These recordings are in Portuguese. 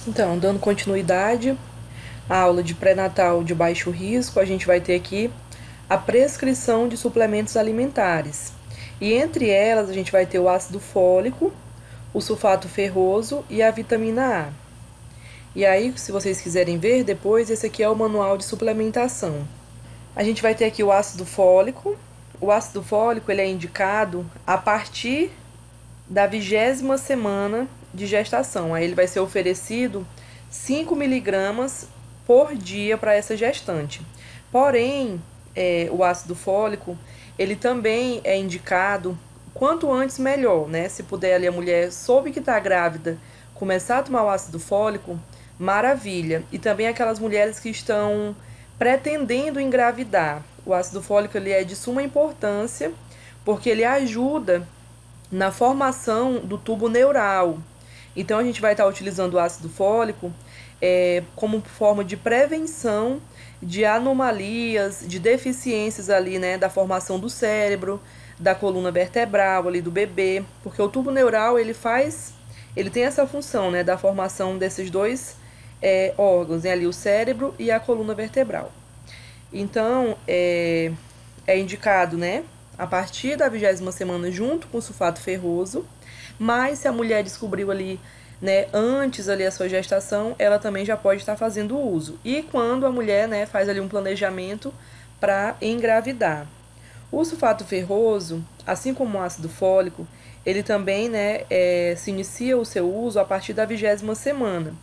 Então, dando continuidade à aula de pré-natal de baixo risco, a gente vai ter aqui a prescrição de suplementos alimentares. E entre elas, a gente vai ter o ácido fólico, o sulfato ferroso e a vitamina A. E aí, se vocês quiserem ver depois, esse aqui é o manual de suplementação. A gente vai ter aqui o ácido fólico. O ácido fólico ele é indicado a partir da 20ª semana de gestação. Aí ele vai ser oferecido 5 miligramas por dia para essa gestante. Porém, o ácido fólico, ele também é indicado quanto antes melhor, né? Se puder ali a mulher soube que está grávida, começar a tomar o ácido fólico, maravilha. E também aquelas mulheres que estão pretendendo engravidar. O ácido fólico ele é de suma importância, porque ele ajuda na formação do tubo neural. Então, a gente vai estar utilizando o ácido fólico como forma de prevenção de anomalias, de deficiências ali, né, da formação do cérebro, da coluna vertebral ali do bebê, porque o tubo neural ele tem essa função, né, da formação desses dois órgãos, né, ali o cérebro e a coluna vertebral. Então, é indicado, né, a partir da 20ª semana junto com o sulfato ferroso, mas se a mulher descobriu ali, né, antes ali a sua gestação, ela também já pode estar fazendo uso. E quando a mulher, né, faz ali um planejamento para engravidar. O sulfato ferroso, assim como o ácido fólico, ele também, né, se inicia o seu uso a partir da 20ª semana.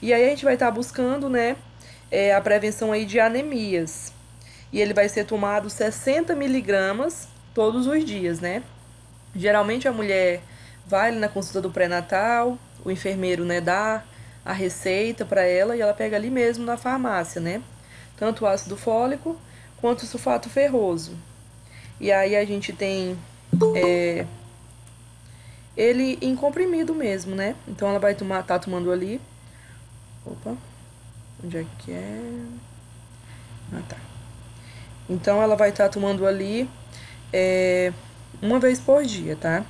E aí a gente vai estar buscando, né, a prevenção aí de anemias. E ele vai ser tomado 60 miligramas todos os dias, né? Geralmente a mulher vai ali na consulta do pré-natal, o enfermeiro, né, dá a receita para ela e ela pega ali mesmo na farmácia, né? Tanto o ácido fólico quanto o sulfato ferroso. E aí a gente tem ele em comprimido mesmo, né? Então ela vai tá tomando ali. Opa, onde é que é? Ah, tá. Então ela vai estar tomando ali uma vez por dia, tá?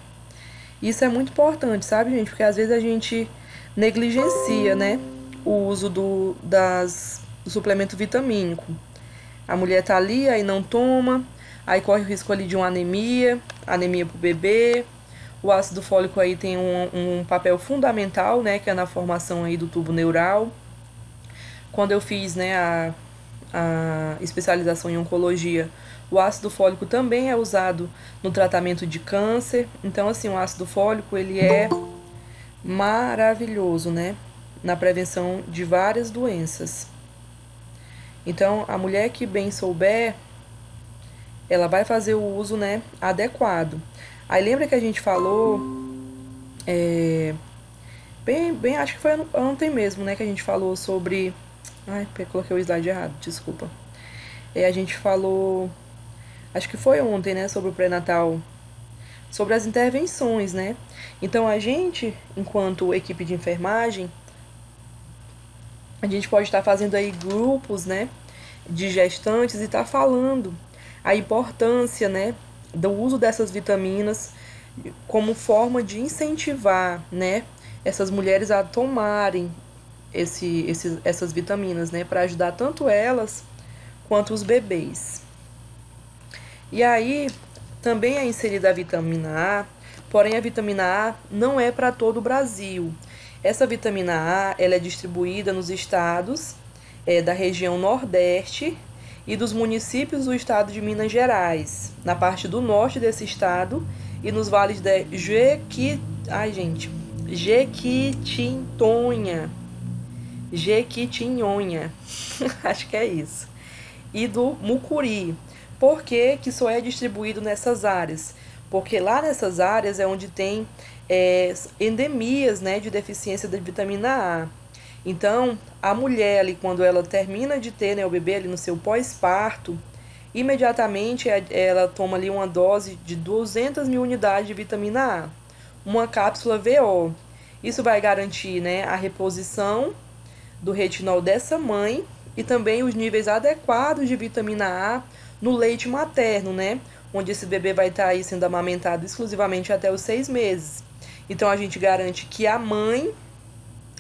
Isso é muito importante, sabe, gente? Porque às vezes a gente negligencia, né, o uso do suplemento vitamínico. A mulher tá ali, aí não toma, aí corre o risco ali de uma anemia pro bebê. O ácido fólico aí tem um papel fundamental, né, que é na formação aí do tubo neural. Quando eu fiz, né, a especialização em oncologia, o ácido fólico também é usado no tratamento de câncer. Então, assim, o ácido fólico, ele é maravilhoso, né? Na prevenção de várias doenças. Então, a mulher que bem souber, ela vai fazer o uso, né, adequado. Aí, lembra que a gente falou, acho que foi ontem mesmo, né, que a gente falou sobre... Ai, coloquei o slide errado, desculpa. A gente falou, acho que foi ontem, né, sobre o pré-natal, sobre as intervenções, né? Então, a gente, enquanto equipe de enfermagem, a gente pode estar fazendo aí grupos, né, de gestantes e estar falando a importância, né, do uso dessas vitaminas como forma de incentivar, né, essas mulheres a tomarem essas vitaminas, né, para ajudar tanto elas quanto os bebês. E aí também é inserida a vitamina A, porém a vitamina A não é para todo o Brasil. Essa vitamina A ela é distribuída nos estados da região Nordeste e dos municípios do estado de Minas Gerais, na parte do norte desse estado e nos vales de Jequitinhonha, acho que é isso, e do Mucuri. Por que só é distribuído nessas áreas? Porque lá nessas áreas é onde tem endemias, né, de deficiência de vitamina A. Então, a mulher ali, quando ela termina de ter, né, o bebê ali no seu pós-parto, imediatamente ela toma ali uma dose de 200 mil unidades de vitamina A, uma cápsula VO. Isso vai garantir, né, a reposição do retinol dessa mãe e também os níveis adequados de vitamina A no leite materno, né? Onde esse bebê vai estar aí sendo amamentado exclusivamente até os 6 meses. Então, a gente garante que a mãe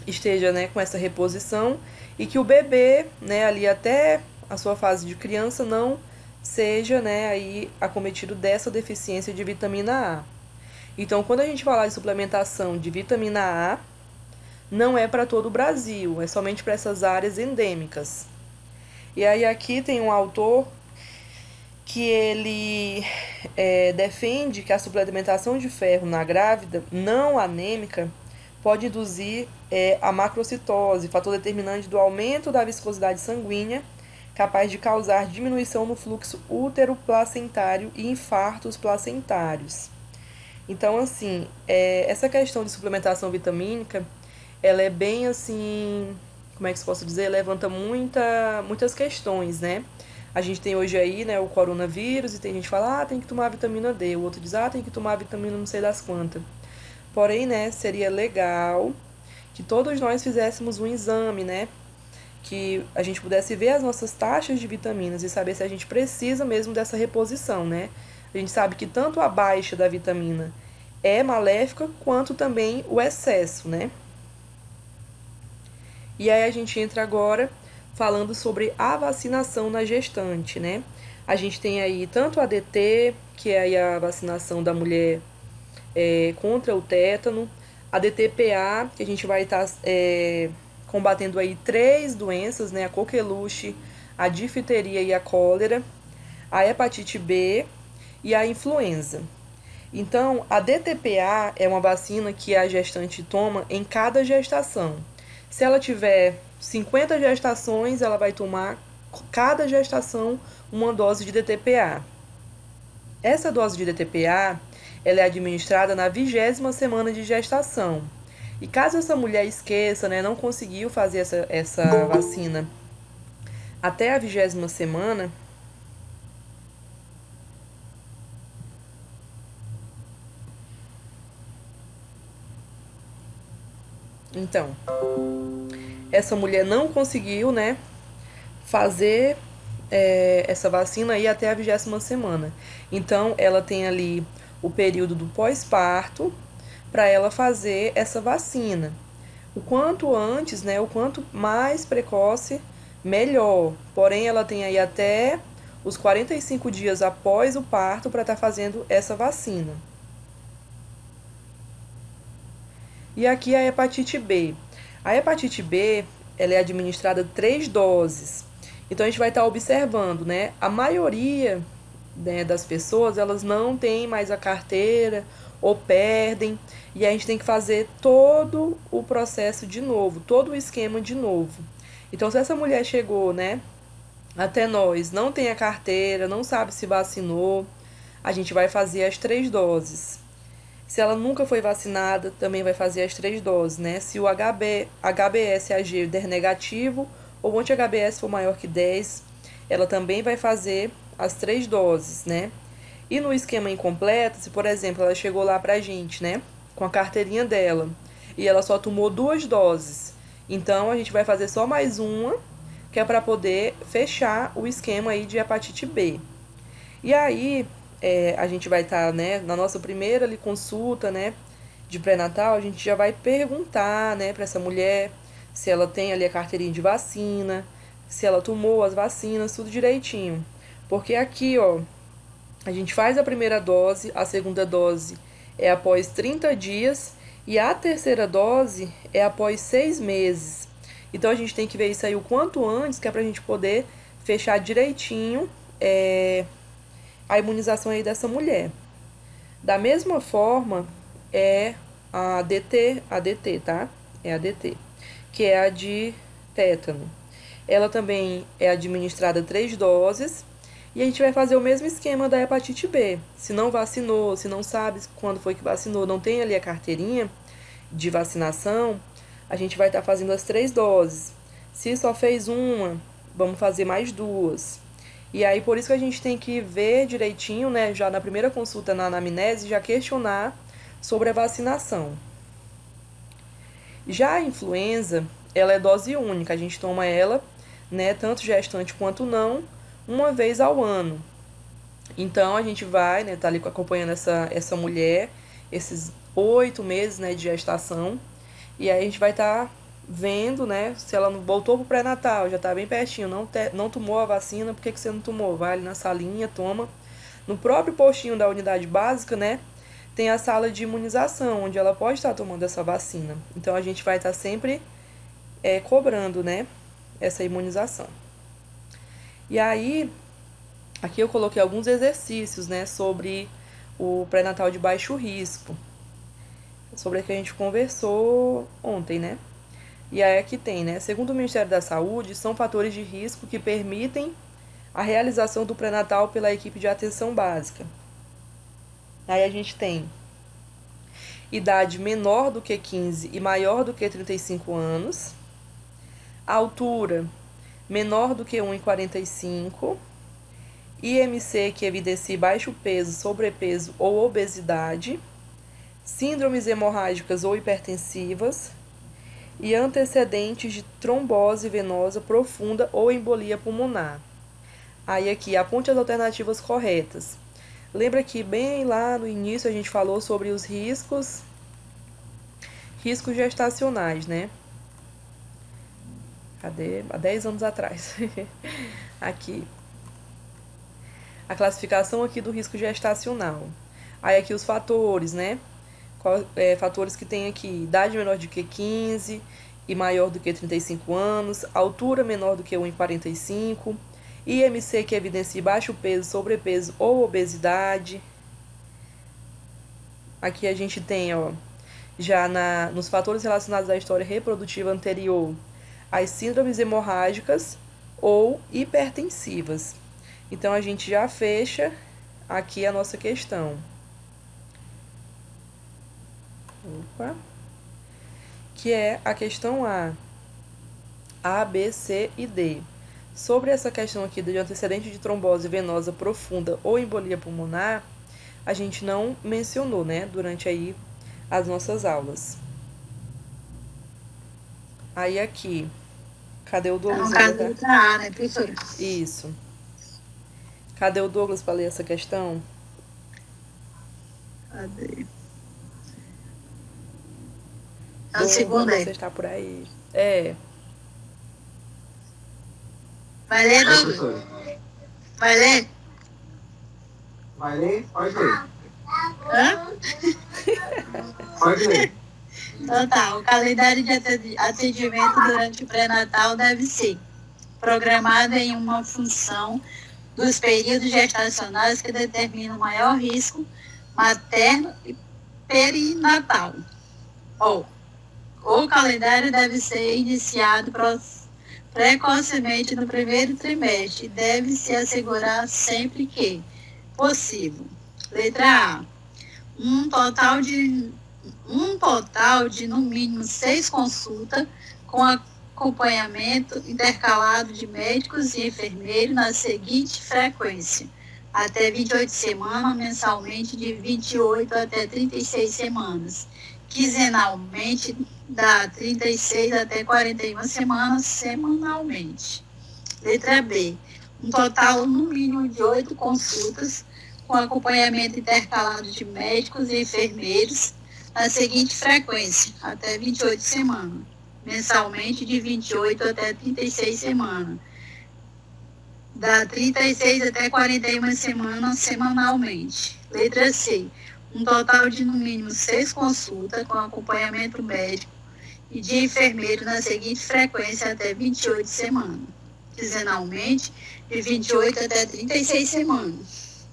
esteja, né, com essa reposição e que o bebê, né, ali até a sua fase de criança não seja, né, aí acometido dessa deficiência de vitamina A. Então, quando a gente falar de suplementação de vitamina A, não é para todo o Brasil, é somente para essas áreas endêmicas. E aí aqui tem um autor que ele defende que a suplementação de ferro na grávida não anêmica pode induzir a macrocitose, fator determinante do aumento da viscosidade sanguínea, capaz de causar diminuição no fluxo útero-placentário e infartos placentários. Então, assim, essa questão de suplementação vitamínica, ela é bem assim, como é que eu posso dizer? Levanta muitas questões, né? A gente tem hoje aí, né, o coronavírus, e tem gente que fala, tem que tomar vitamina D. O outro diz, tem que tomar vitamina não sei das quantas. Porém, né, seria legal que todos nós fizéssemos um exame, né? Que a gente pudesse ver as nossas taxas de vitaminas e saber se a gente precisa mesmo dessa reposição, né? A gente sabe que tanto a baixa da vitamina é maléfica, quanto também o excesso, né? E aí a gente entra agora falando sobre a vacinação na gestante, né? A gente tem aí tanto a DT, que é aí a vacinação da mulher contra o tétano, a DTPA, que a gente vai estar combatendo aí 3 doenças, né? A coqueluche, a difteria e a cólera, a hepatite B e a influenza. Então, a DTPA é uma vacina que a gestante toma em cada gestação. Se ela tiver 50 gestações, ela vai tomar cada gestação uma dose de DTPA. Essa dose de DTPA, ela é administrada na 20ª semana de gestação. E caso essa mulher esqueça, né, não conseguiu fazer essa vacina até a 20ª semana, então, essa mulher não conseguiu, né, fazer essa vacina aí até a 20ª semana. Então, ela tem ali o período do pós-parto para ela fazer essa vacina. O quanto antes, né, o quanto mais precoce, melhor. Porém, ela tem aí até os 45 dias após o parto para estar fazendo essa vacina. E aqui a hepatite B. A hepatite B, ela é administrada 3 doses. Então, a gente vai estar observando, né? A maioria, né, das pessoas, elas não têm mais a carteira ou perdem. E a gente tem que fazer todo o processo de novo, todo o esquema de novo. Então, se essa mulher chegou, né, até nós, não tem a carteira, não sabe se vacinou, a gente vai fazer as 3 doses. Se ela nunca foi vacinada, também vai fazer as 3 doses, né? Se o HBsAg der negativo ou o anti-HBs for maior que 10, ela também vai fazer as 3 doses, né? E no esquema incompleto, se por exemplo ela chegou lá pra gente, né, com a carteirinha dela, e ela só tomou 2 doses, então a gente vai fazer só mais uma, que é para poder fechar o esquema aí de hepatite B. E aí, a gente vai estar, né, na nossa primeira ali, consulta, né, de pré-natal, a gente já vai perguntar, né, para essa mulher se ela tem ali a carteirinha de vacina, se ela tomou as vacinas, tudo direitinho. Porque aqui, ó, a gente faz a primeira dose, a segunda dose é após 30 dias e a terceira dose é após 6 meses. Então, a gente tem que ver isso aí o quanto antes, que é pra gente poder fechar direitinho a imunização aí dessa mulher. Da mesma forma, é a DT, tá? É a DT, que é a de tétano. Ela também é administrada 3 doses. E a gente vai fazer o mesmo esquema da hepatite B. Se não vacinou, se não sabe quando foi que vacinou, não tem ali a carteirinha de vacinação, a gente vai estar fazendo as 3 doses. Se só fez uma, vamos fazer mais 2. E aí, por isso que a gente tem que ver direitinho, né, já na primeira consulta na anamnese, já questionar sobre a vacinação. Já a influenza, ela é dose única, a gente toma ela, né, tanto gestante quanto não, uma vez ao ano. Então, a gente vai, né, tá ali acompanhando essa mulher, esses 8 meses, né, de gestação, e aí a gente vai estar vendo, né, se ela não voltou pro pré-natal, já tá bem pertinho, não tomou a vacina, por que você não tomou? Vai ali na salinha, toma. No próprio postinho da unidade básica, né, tem a sala de imunização, onde ela pode estar tomando essa vacina. Então, a gente vai estar sempre cobrando, né, essa imunização. E aí, aqui eu coloquei alguns exercícios, né, sobre o pré-natal de baixo risco, sobre o que a gente conversou ontem, né? E aí aqui tem, né? Segundo o Ministério da Saúde, são fatores de risco que permitem a realização do pré-natal pela equipe de atenção básica. Aí a gente tem idade menor do que 15 e maior do que 35 anos, altura menor do que 1,45, IMC que evidencie baixo peso, sobrepeso ou obesidade, síndromes hemorrágicas ou hipertensivas e antecedentes de trombose venosa profunda ou embolia pulmonar. Aí aqui, aponte as alternativas corretas. Lembra que bem lá no início a gente falou sobre os riscos gestacionais, né? Cadê? Há 10 anos atrás. Aqui. A classificação aqui do risco gestacional. Aí aqui os fatores, né? Fatores que tem aqui: idade menor do que 15 e maior do que 35 anos, altura menor do que 1,45, IMC que evidencia baixo peso, sobrepeso ou obesidade. Aqui a gente tem, ó, já nos fatores relacionados à história reprodutiva anterior, as síndromes hemorrágicas ou hipertensivas. Então, a gente já fecha aqui a nossa questão. Opa. Que é a questão A, B, C e D. Sobre essa questão aqui de antecedente de trombose venosa profunda ou embolia pulmonar, a gente não mencionou, né, durante aí as nossas aulas. Aí aqui, cadê o Douglas? No caso da letra A, né, professora? Isso. Cadê o Douglas para ler essa questão? Cadê? A segunda, você está por aí. Vai ler, Douglas? Vai ler? Vai ler? Pode ler. Hã? Pode ler. Então tá, o calendário de atendimento durante o pré-natal deve ser programado em uma função dos períodos gestacionais que determinam o maior risco materno e perinatal. O calendário deve ser iniciado precocemente no primeiro trimestre e deve se assegurar sempre que possível. Letra A. Um total de no mínimo 6 consultas com acompanhamento intercalado de médicos e enfermeiros na seguinte frequência: até 28 semanas, mensalmente de 28 até 36 semanas, quinzenalmente da 36 até 41 semanas, semanalmente. Letra B. Um total no mínimo de 8 consultas com acompanhamento intercalado de médicos e enfermeiros na seguinte frequência, até 28 semanas, mensalmente de 28 até 36 semanas, da 36 até 41 semanas, semanalmente. Letra C. Um total de no mínimo 6 consultas com acompanhamento médico e de enfermeiro na seguinte frequência até 28 semanas, quinzenalmente de 28 até 36 semanas.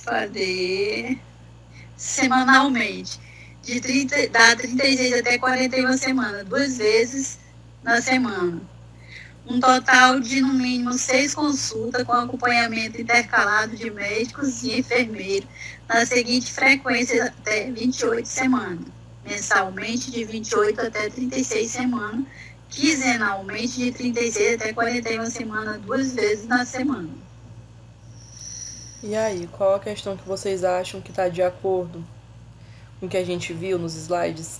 Fazer semanalmente, da 36 até 41 semanas, 2 vezes na semana. Um total de no mínimo 6 consultas com acompanhamento intercalado de médicos e enfermeiros na seguinte frequência até 28 semanas, mensalmente de 28 até 36 semanas, quinzenalmente de 36 até 41 semanas, 2 vezes na semana. E aí, qual a questão que vocês acham que está de acordo com o que a gente viu nos slides?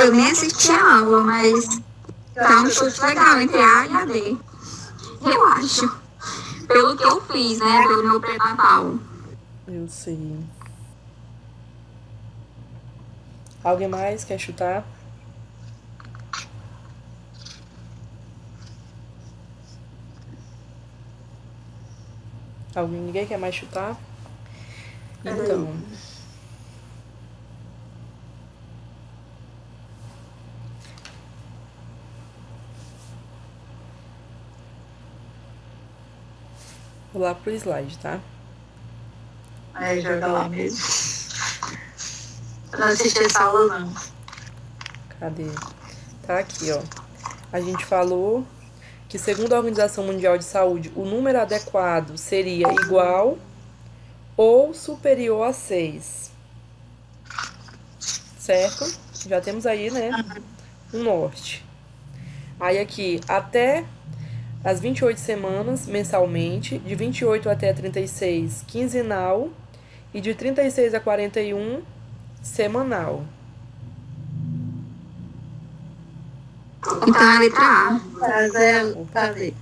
Eu nem assisti a aula, mas tá um chute legal entre A e a D. Eu acho. Pelo que eu fiz, né? Pelo meu pré-natal. Eu sei. Alguém mais quer chutar? Ninguém quer mais chutar? Então, vou lá pro slide, tá? Joga lá mesmo. Eu não assisti essa aula, não. Cadê? Tá aqui, ó. A gente falou que, segundo a Organização Mundial de Saúde, o número adequado seria igual ou superior a 6. Certo? Já temos aí, né, um norte. Aí aqui, até as 28 semanas, mensalmente, de 28 até 36, quinzenal, e de 36 a 41, semanal. Então, a letra A. Cadê?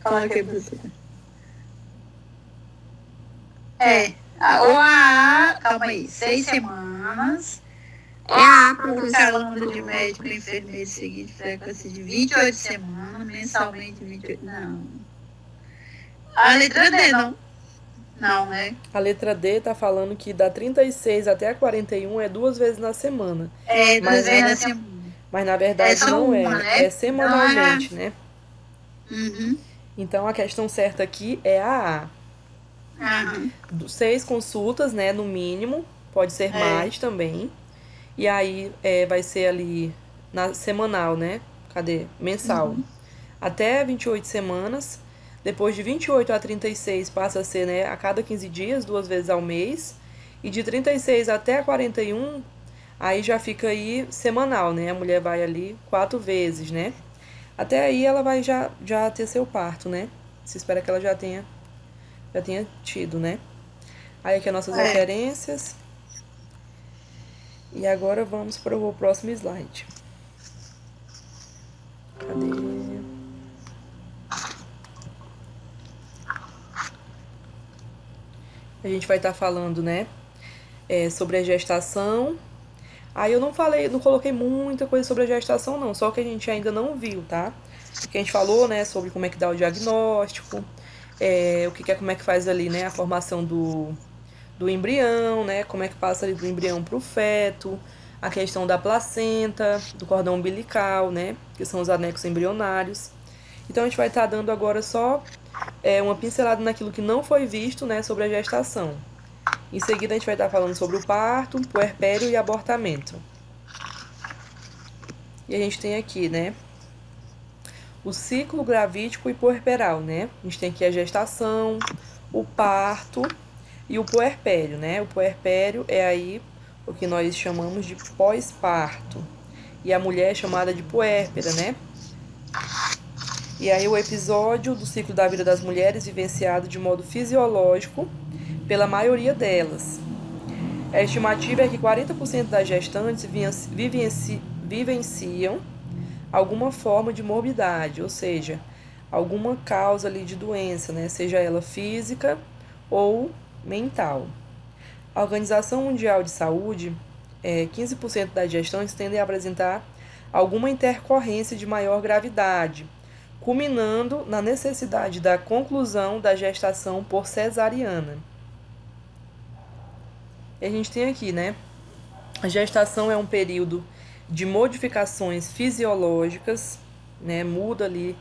Fala aqui pra você. Ou a... Calma aí. 6 semanas. É A, Por professora. calando de médico e enfermeiro seguinte, frequência de 28 semanas, mensalmente 28. Não. A letra D, não. Não, né? A letra D tá falando que da 36 até a 41 é 2 vezes na semana. Duas vezes na semana. Mas na verdade só não é. uma, né? É semanalmente, né? Uhum. Então a questão certa aqui é a A. 6 consultas, né? No mínimo. Pode ser mais também. E aí vai ser ali na semanal, né? Cadê? Mensal. Até 28 semanas. Depois de 28 a 36 passa a ser, né, a cada 15 dias, 2 vezes ao mês. E de 36 até 41, aí já fica aí semanal, né? A mulher vai ali 4 vezes, né? Até aí ela vai já ter seu parto, né? Se espera que ela já tenha tido, né? Aí aqui as nossas referências. E agora vamos para o próximo slide. Cadê? A gente vai estar falando, né, sobre a gestação. Aí eu não coloquei muita coisa sobre a gestação, não. Só que a gente ainda não viu, tá? Que a gente falou, né, sobre como é que dá o diagnóstico, como é que faz ali, né, a formação do embrião, né, como é que passa ali do embrião para o feto, a questão da placenta, do cordão umbilical, né, que são os anexos embrionários. Então a gente vai estar dando agora só uma pincelada naquilo que não foi visto, né, sobre a gestação. Em seguida a gente vai estar falando sobre o parto, puerpério e abortamento. E a gente tem aqui, né, o ciclo gravídico e puerperal, né? A gente tem aqui a gestação, o parto e o puerpério, né? O puerpério é aí o que nós chamamos de pós-parto. E a mulher é chamada de puérpera, né? E aí o episódio do ciclo da vida das mulheres vivenciado de modo fisiológico pela maioria delas. A estimativa é que 40% das gestantes vivenciam alguma forma de morbidade, ou seja, alguma causa ali de doença, né? Seja ela física ou mental. A Organização Mundial de Saúde, 15% das gestantes tendem a apresentar alguma intercorrência de maior gravidade, culminando na necessidade da conclusão da gestação por cesariana. E a gente tem aqui, né? A gestação é um período de modificações fisiológicas, né? Muda ali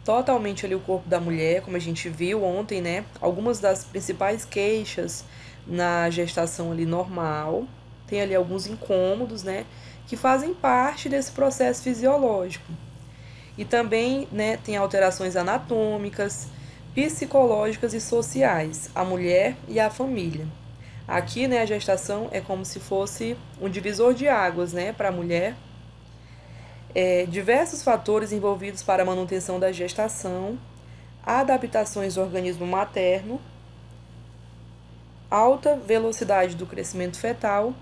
totalmente ali o corpo da mulher, como a gente viu ontem, né? Algumas das principais queixas na gestação ali normal, tem ali alguns incômodos, né? Que fazem parte desse processo fisiológico. E também, né, tem alterações anatômicas, psicológicas e sociais, a mulher e a família. Aqui, né, a gestação é como se fosse um divisor de águas, né, para a mulher. Diversos fatores envolvidos para a manutenção da gestação, adaptações do organismo materno, alta velocidade do crescimento fetal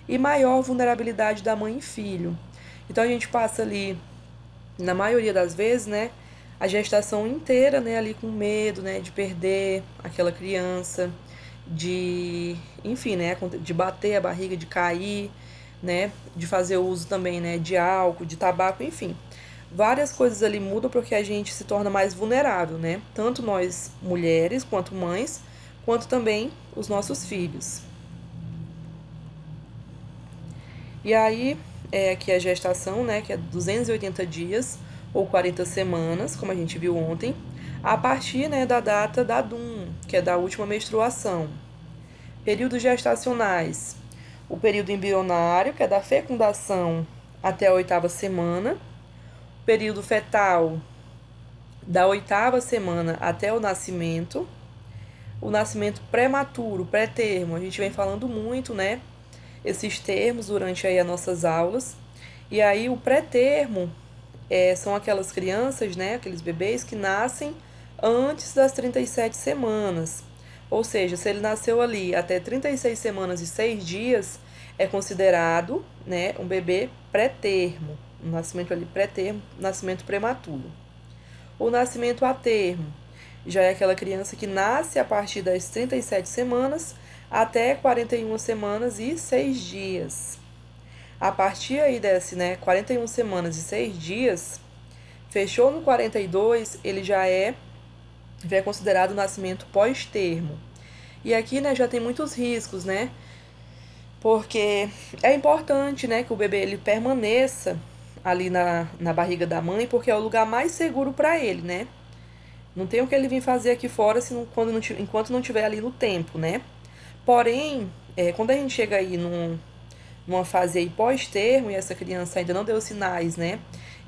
e maior vulnerabilidade da mãe e filho. Então a gente passa ali, na maioria das vezes, né, a gestação inteira, né, ali com medo, né, de perder aquela criança, enfim, né, de bater a barriga, de cair, né, de fazer uso também, né, de álcool, de tabaco, enfim. Várias coisas ali mudam porque a gente se torna mais vulnerável, né? Tanto nós mulheres, quanto mães, quanto também os nossos filhos. E aí, aqui a gestação, né, que é 280 dias ou 40 semanas, como a gente viu ontem, a partir, né, da data da DUM, que é da última menstruação. Períodos gestacionais: o período embrionário, que é da fecundação até a 8ª semana, o período fetal, da 8ª semana até o nascimento prematuro, pré-termo, a gente vem falando muito, né, esses termos durante aí as nossas aulas. E aí o pré-termo são aquelas crianças, né, aqueles bebês que nascem antes das 37 semanas. Ou seja, se ele nasceu ali até 36 semanas e 6 dias, é considerado, né, um bebê pré-termo, um nascimento ali pré-termo, nascimento prematuro. O nascimento a termo já é aquela criança que nasce a partir das 37 semanas até 41 semanas e 6 dias. A partir aí desse, né, 41 semanas e 6 dias, fechou no 42, ele já é considerado nascimento pós-termo. E aqui, né, já tem muitos riscos, né? Porque é importante, né, que o bebê ele permaneça ali na barriga da mãe, porque é o lugar mais seguro para ele, né? Não tem o que ele vir fazer aqui fora enquanto não estiver ali no tempo, né? Porém, quando a gente chega aí numa fase aí pós-termo e essa criança ainda não deu sinais, né,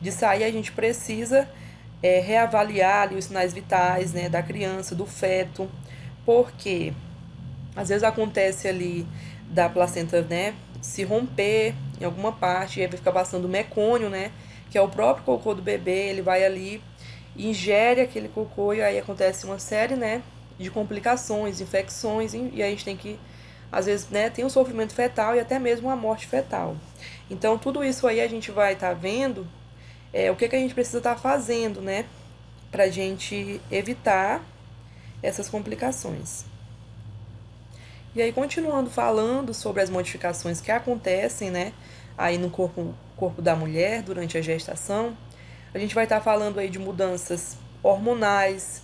de sair, a gente precisa reavaliar ali os sinais vitais, né, da criança, do feto, porque às vezes acontece ali da placenta, né, se romper em alguma parte, e aí vai ficar passando mecônio, né, que é o próprio cocô do bebê, ele vai ali, ingere aquele cocô e aí acontece uma série, né, de complicações, infecções, e aí a gente tem que, às vezes, né, tem um sofrimento fetal e até mesmo uma morte fetal. Então, tudo isso aí a gente vai estar vendo o que a gente precisa estar fazendo, né, pra gente evitar essas complicações. E aí, continuando falando sobre as modificações que acontecem, né, aí no corpo da mulher durante a gestação, a gente vai estar falando aí de mudanças hormonais,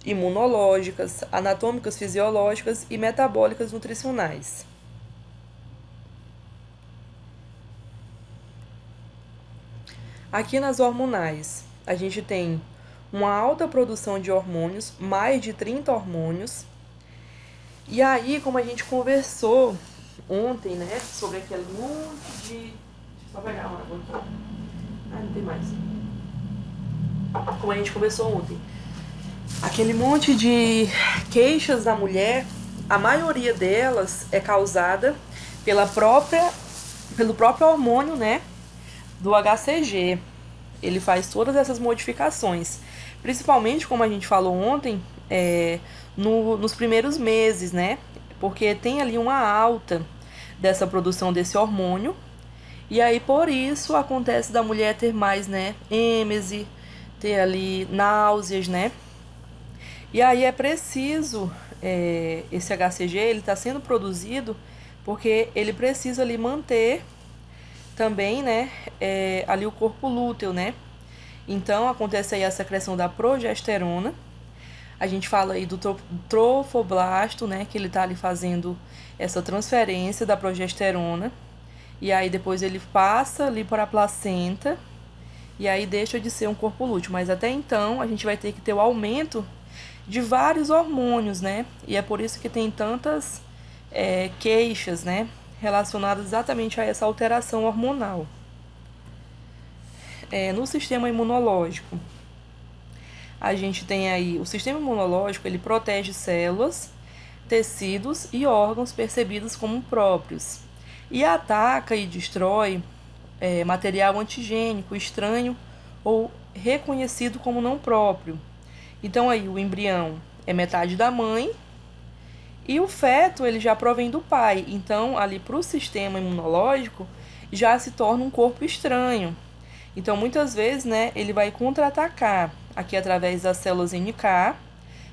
imunológicas, anatômicas, fisiológicas e metabólicas nutricionais. Aqui nas hormonais, a gente tem uma alta produção de hormônios, mais de 30 hormônios. E aí, como a gente conversou ontem, né, sobre aquele monte de... Deixa eu só pegar uma água aqui. Ah, não tem mais. Como a gente conversou ontem, aquele monte de queixas da mulher, a maioria delas é causada pelo próprio hormônio, né, do HCG. Ele faz todas essas modificações, principalmente, como a gente falou ontem, nos primeiros meses, né, porque tem ali uma alta dessa produção desse hormônio, e aí por isso acontece da mulher ter mais, né, êmese, ter ali náuseas, né. E aí é preciso, esse HCG, ele está sendo produzido porque ele precisa ali manter também, né, ali o corpo lúteo, né. Então, acontece aí a secreção da progesterona. A gente fala aí do trofoblasto, né, que ele tá ali fazendo essa transferência da progesterona. E aí depois ele passa ali para a placenta e aí deixa de ser um corpo lúteo. Mas até então a gente vai ter que ter o aumento de vários hormônios, né? E é por isso que tem tantas queixas, né, relacionadas exatamente a essa alteração hormonal. No sistema imunológico, a gente tem aí o sistema imunológico, ele protege células, tecidos e órgãos percebidos como próprios e ataca e destrói material antigênico, estranho ou reconhecido como não próprio. Então aí o embrião é metade da mãe e o feto ele já provém do pai. Então ali para o sistema imunológico já se torna um corpo estranho. Então muitas vezes, né, ele vai contra-atacar aqui através das células NK,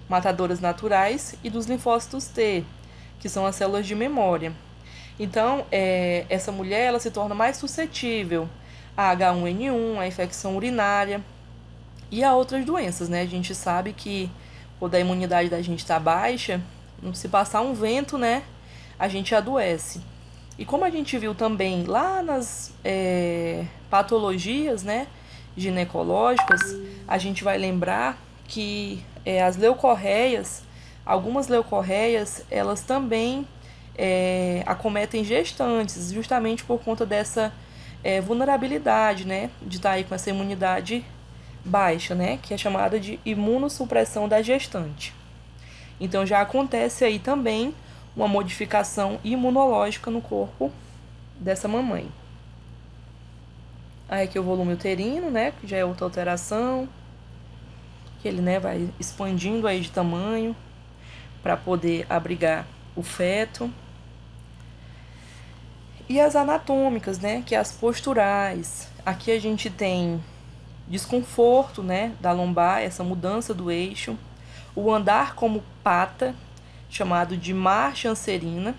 matadoras naturais, e dos linfócitos T, que são as células de memória. Então, essa mulher ela se torna mais suscetível a H1N1, a infecção urinária e a outras doenças, né? A gente sabe que quando a imunidade da gente está baixa, se passar um vento, né, a gente adoece. E como a gente viu também lá nas patologias, né, ginecológicas, a gente vai lembrar que as leucorreias, algumas leucorreias, elas também acometem gestantes, justamente por conta dessa vulnerabilidade, né, de estar aí com essa imunidade baixa, né, que é chamada de imunossupressão da gestante. Então já acontece aí também uma modificação imunológica no corpo dessa mamãe. Aí aqui o volume uterino, né, que já é outra alteração, que ele, né, vai expandindo aí de tamanho para poder abrigar o feto. E as anatômicas, né, que é as posturais. Aqui a gente tem desconforto, né, da lombar, essa mudança do eixo, o andar como pata, chamado de marcha anserina.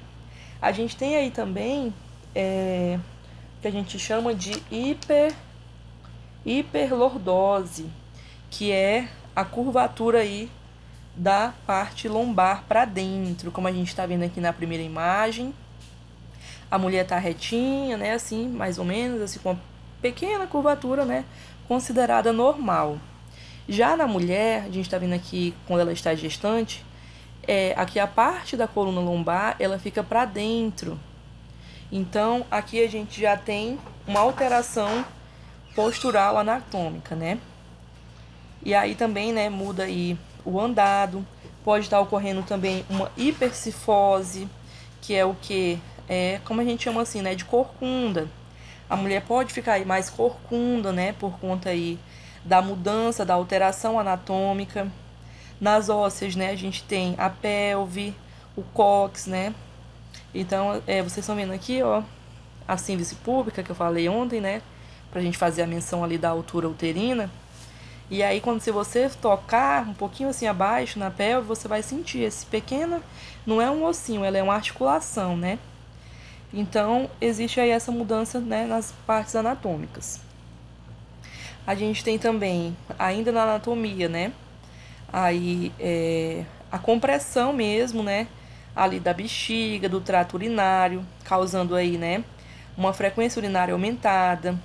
A gente tem aí também que a gente chama de hiperlordose, que é a curvatura aí da parte lombar para dentro, como a gente está vendo aqui na primeira imagem. A mulher tá retinha, né, assim, mais ou menos, assim, com uma pequena curvatura, né, considerada normal. Já na mulher, a gente está vendo aqui quando ela está gestante, aqui a parte da coluna lombar, ela fica para dentro. Então, aqui a gente já tem uma alteração postural anatômica, né? E aí também, né, muda aí o andado. Pode estar ocorrendo também uma hipercifose, que é o que? Como a gente chama assim, né, de corcunda. A mulher pode ficar aí mais corcunda, né, por conta aí da mudança, da alteração anatômica. Nas ósseas, né, a gente tem a pelve, o cóccix, né. Então, vocês estão vendo aqui, ó, a síntese pública que eu falei ontem, né, pra gente fazer a menção ali da altura uterina. E aí, se você tocar um pouquinho assim abaixo na pelve, você vai sentir esse pequeno, não é um ossinho, ela é uma articulação, né. Então, existe aí essa mudança, né, nas partes anatômicas. A gente tem também, ainda na anatomia, né, aí a compressão mesmo, né, ali da bexiga, do trato urinário, causando aí, né, uma frequência urinária aumentada,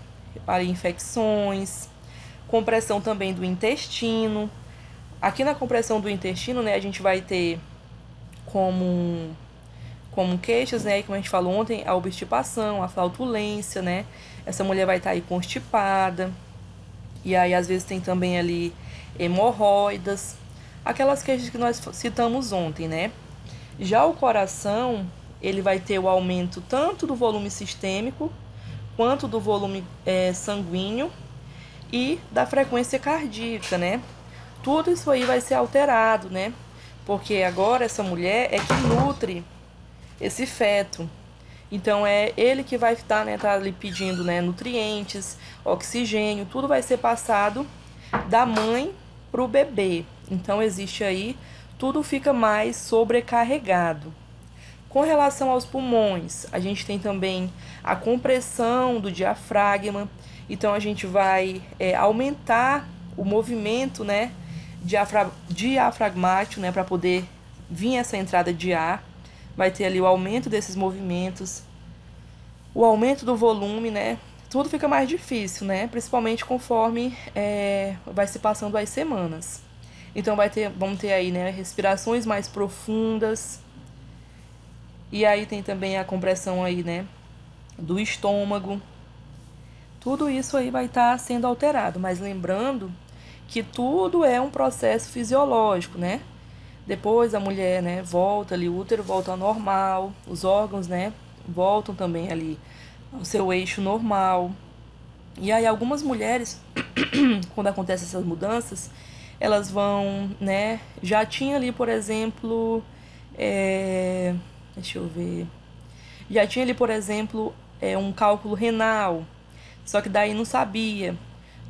para infecções, compressão também do intestino. Aqui na compressão do intestino, né, a gente vai ter como queixas, né, como a gente falou ontem, a obstipação, a flautulência, né, essa mulher vai estar aí constipada, e aí às vezes tem também ali hemorroidas, aquelas queixas que nós citamos ontem, né. Já o coração, ele vai ter o aumento tanto do volume sistêmico, quanto do volume sanguíneo e da frequência cardíaca, né. Tudo isso aí vai ser alterado, né, porque agora essa mulher é que nutre esse feto. Então é ele que vai estar, né, tá ali pedindo, né, nutrientes, oxigênio, tudo vai ser passado da mãe para o bebê. Então existe aí, tudo fica mais sobrecarregado. Com relação aos pulmões, a gente tem também a compressão do diafragma. Então a gente vai aumentar o movimento, né, diafragmático, né, para poder vir essa entrada de ar. Vai ter ali o aumento desses movimentos, o aumento do volume, né? Tudo fica mais difícil, né? Principalmente conforme vai se passando as semanas. Então vamos ter aí, né, respirações mais profundas. E aí tem também a compressão aí, né, do estômago. Tudo isso aí vai estar sendo alterado, mas lembrando que tudo é um processo fisiológico, né? Depois a mulher, né, volta ali, o útero volta ao normal, os órgãos, né, voltam também ali ao seu eixo normal. E aí algumas mulheres, quando acontecem essas mudanças, elas vão, né, já tinha ali, por exemplo, deixa eu ver, já tinha ali, por exemplo, um cálculo renal, só que daí não sabia.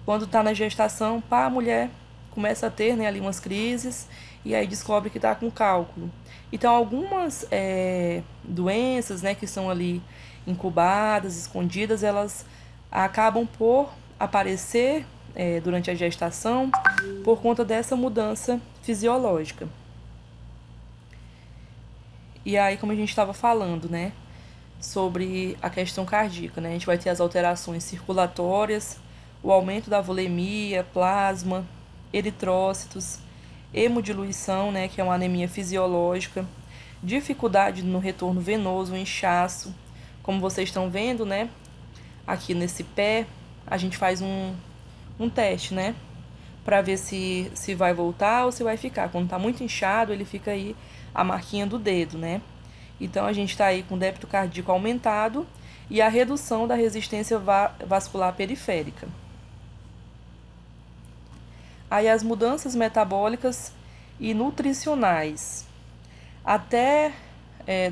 Quando tá na gestação, a mulher começa a ter, né, ali umas crises, e aí descobre que está com cálculo. Então, algumas doenças, né, que são ali incubadas, escondidas, elas acabam por aparecer durante a gestação por conta dessa mudança fisiológica. E aí, como a gente estava falando, né, sobre a questão cardíaca, né, a gente vai ter as alterações circulatórias, o aumento da volemia, plasma, eritrócitos, hemodiluição, né, que é uma anemia fisiológica, dificuldade no retorno venoso, inchaço. Como vocês estão vendo, né, aqui nesse pé, a gente faz um teste, né, para ver se vai voltar ou se vai ficar. Quando tá muito inchado, ele fica aí a marquinha do dedo, né. Então, a gente está aí com o débito cardíaco aumentado e a redução da resistência vascular periférica. Aí as mudanças metabólicas e nutricionais.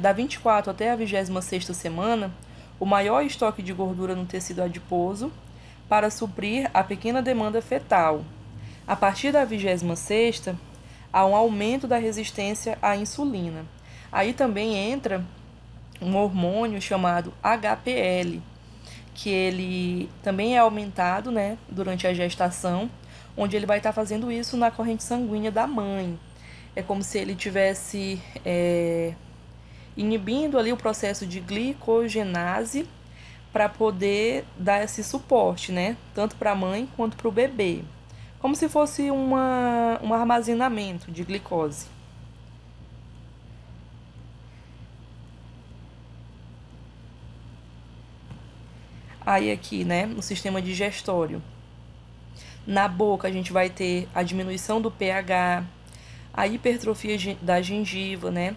Da 24 até a 26ª semana, o maior estoque de gordura no tecido adiposo para suprir a pequena demanda fetal. A partir da 26ª, há um aumento da resistência à insulina. Aí também entra um hormônio chamado HPL, que ele também é aumentado, né, durante a gestação, onde ele vai estar fazendo isso na corrente sanguínea da mãe. É como se ele tivesse inibindo ali o processo de glicogenase para poder dar esse suporte, né, tanto para a mãe quanto para o bebê. Como se fosse um armazenamento de glicose. Aí aqui, né, no sistema digestório. Na boca a gente vai ter a diminuição do pH, a hipertrofia da gengiva, né,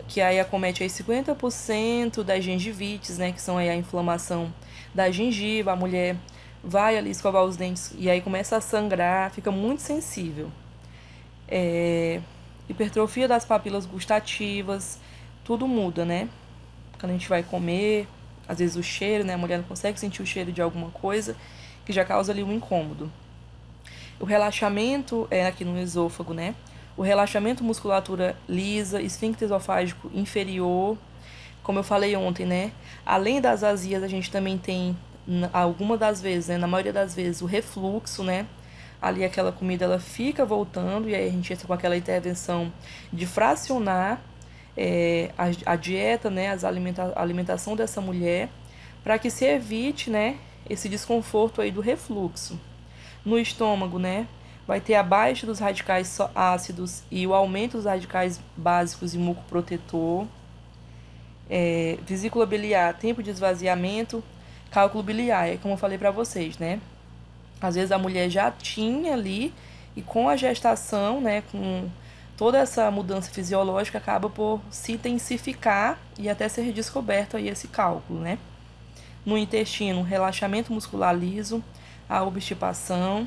que aí acomete aí 50% das gengivites, né, que são aí a inflamação da gengiva. A mulher vai ali escovar os dentes e aí começa a sangrar, fica muito sensível. Hipertrofia das papilas gustativas, tudo muda, né? Quando a gente vai comer, às vezes o cheiro, né? A mulher não consegue sentir o cheiro de alguma coisa que já causa ali um incômodo. O relaxamento aqui no esôfago, né? O relaxamento musculatura lisa, esfíncter esofágico inferior. Como eu falei ontem, né? Além das azias, a gente também tem, alguma das vezes, né? Na maioria das vezes, o refluxo, né? Ali aquela comida, ela fica voltando e aí a gente entra com aquela intervenção de fracionar a dieta, né? A alimentação dessa mulher, para que se evite, né? Esse desconforto aí do refluxo. No estômago, né? Vai ter a baixa dos radicais ácidos e o aumento dos radicais básicos e muco protetor. Vesícula biliar, tempo de esvaziamento, cálculo biliar, como eu falei para vocês, né? Às vezes a mulher já tinha ali e com a gestação, né, com toda essa mudança fisiológica, acaba por se intensificar e até ser redescoberto aí esse cálculo, né? No intestino, relaxamento muscular liso, a obstipação.